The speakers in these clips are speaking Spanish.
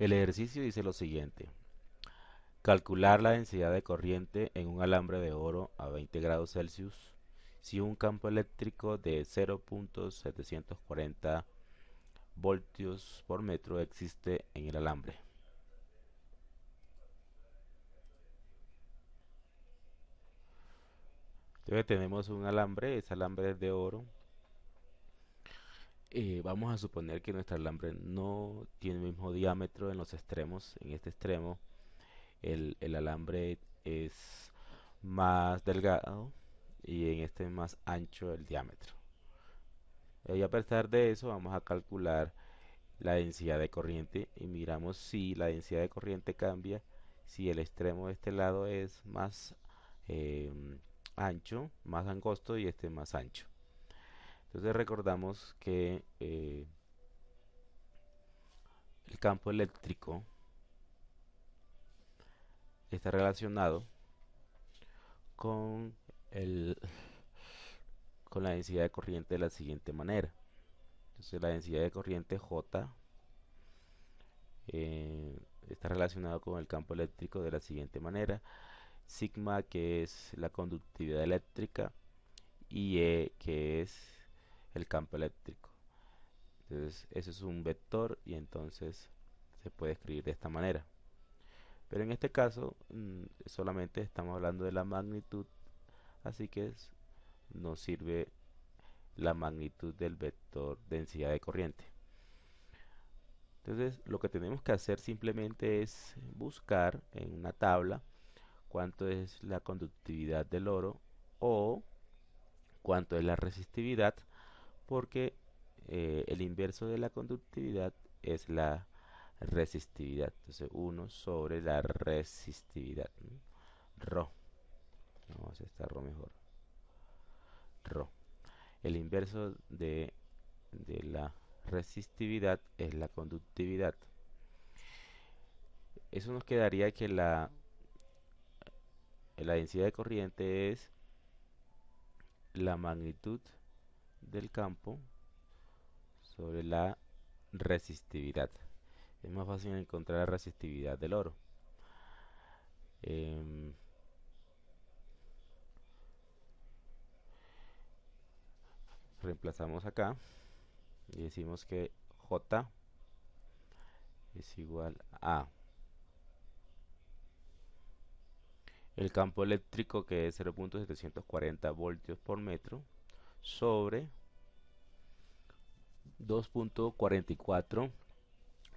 El ejercicio dice lo siguiente: calcular la densidad de corriente en un alambre de oro a 20 grados Celsius si un campo eléctrico de 0.740 voltios por metro existe en el alambre. Entonces tenemos un alambre, ese alambre es de oro. Vamos a suponer que nuestro alambre no tiene el mismo diámetro en los extremos. En este extremo el alambre es más delgado y en este más ancho el diámetro. Y a pesar de eso vamos a calcular la densidad de corriente y miramos si la densidad de corriente cambia si el extremo de este lado es más eh, ancho, más angosto y este más ancho. Entonces recordamos que el campo eléctrico está relacionado con, el, con la densidad de corriente de la siguiente manera. Entonces la densidad de corriente J eh, está relacionado con el campo eléctrico de la siguiente manera: sigma, que es la conductividad eléctrica, y E, que es el campo eléctrico. Entonces eso es un vector y entonces se puede escribir de esta manera. Pero en este caso solamente estamos hablando de la magnitud, así que nos sirve la magnitud del vector densidad de corriente. Entonces lo que tenemos que hacer simplemente es buscar en una tabla cuánto es la conductividad del oro o cuánto es la resistividad, porque el inverso de la conductividad es la resistividad. Entonces 1 sobre la resistividad, ¿no? Rho. Vamos a hacer esta Rho mejor. Rho. El inverso de la resistividad es la conductividad. Eso nos quedaría que la densidad de corriente es la magnitud del campo sobre la resistividad. Es más fácil encontrar la resistividad del oro. Em, Reemplazamos acá y decimos que J es igual a el campo eléctrico, que es 0.740 voltios por metro, sobre 2.44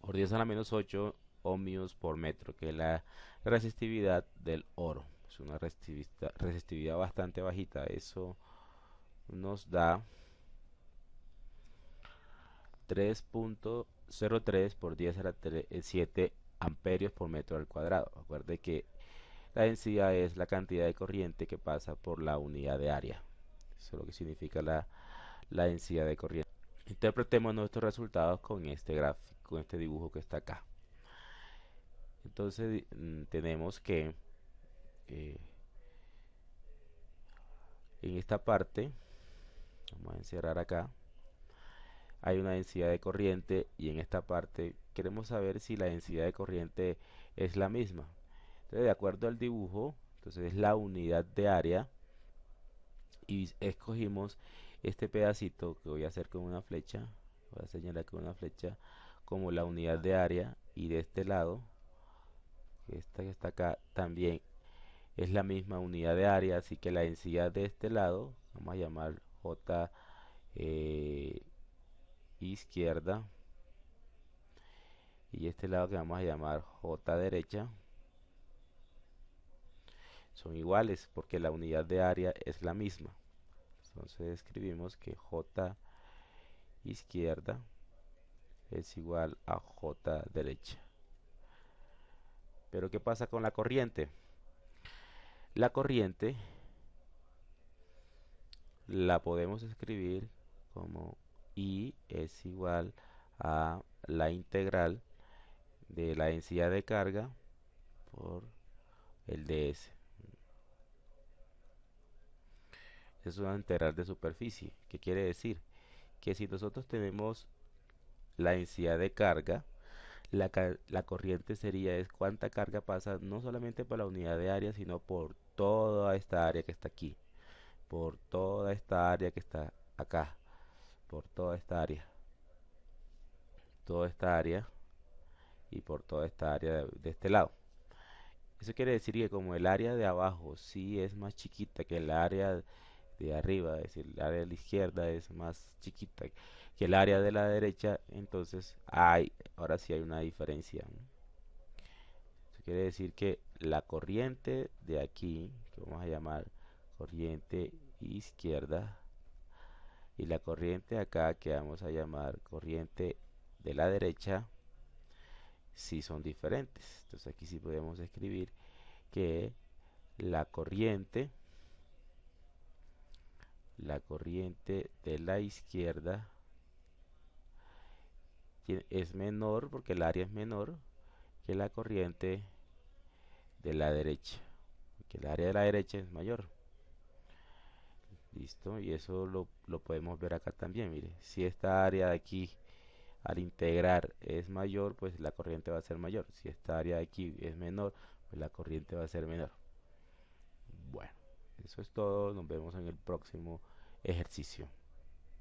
por 10 a la menos 8 ohmios por metro, que es la resistividad del oro. Es una resistividad bastante bajita. Eso nos da 3.03 por 10 a la 7 amperios por metro al cuadrado. Acuerde que la densidad es la cantidad de corriente que pasa por la unidad de área. Eso es lo que significa la densidad de corriente. Interpretemos nuestros resultados con este gráfico, con este dibujo que está acá. Entonces tenemos que eh, en esta parte, vamos a encerrar acá, hay una densidad de corriente y en esta parte queremos saber si la densidad de corriente es la misma. Entonces, de acuerdo al dibujo, entonces es la unidad de área y escogimos este pedacito que voy a hacer con una flecha, voy a señalar con una flecha como la unidad de área, y de este lado, esta que está acá, también es la misma unidad de área, así que la densidad de este lado, vamos a llamar J izquierda, y este lado que vamos a llamar J derecha, son iguales porque la unidad de área es la misma. Entonces escribimos que J izquierda es igual a J derecha. Pero ¿qué pasa con la corriente? La corriente la podemos escribir como I es igual a la integral de la densidad de carga por el ds. Es una integral de superficie. ¿Qué quiere decir? Que si nosotros tenemos la densidad de carga, La corriente sería es cuánta carga pasa no solamente por la unidad de área, sino por toda esta área que está aquí, por toda esta área que está acá, por toda esta área y por toda esta área de este lado. Eso quiere decir que como el área de abajo sí es más chiquita que el área de arriba, es decir, el área de la izquierda es más chiquita que el área de la derecha, entonces ahora sí hay una diferencia, ¿no? Eso quiere decir que la corriente de aquí, que vamos a llamar corriente izquierda, y la corriente acá, que vamos a llamar corriente de la derecha, sí son diferentes. Entonces aquí sí podemos escribir que la corriente, la corriente de la izquierda es menor porque el área es menor que la corriente de la derecha, que el área de la derecha es mayor. Listo, y eso lo podemos ver acá también. Mire, si esta área de aquí al integrar es mayor, pues la corriente va a ser mayor. Si esta área de aquí es menor, pues la corriente va a ser menor. Bueno, eso es todo. Nos vemos en el próximo ejercicio.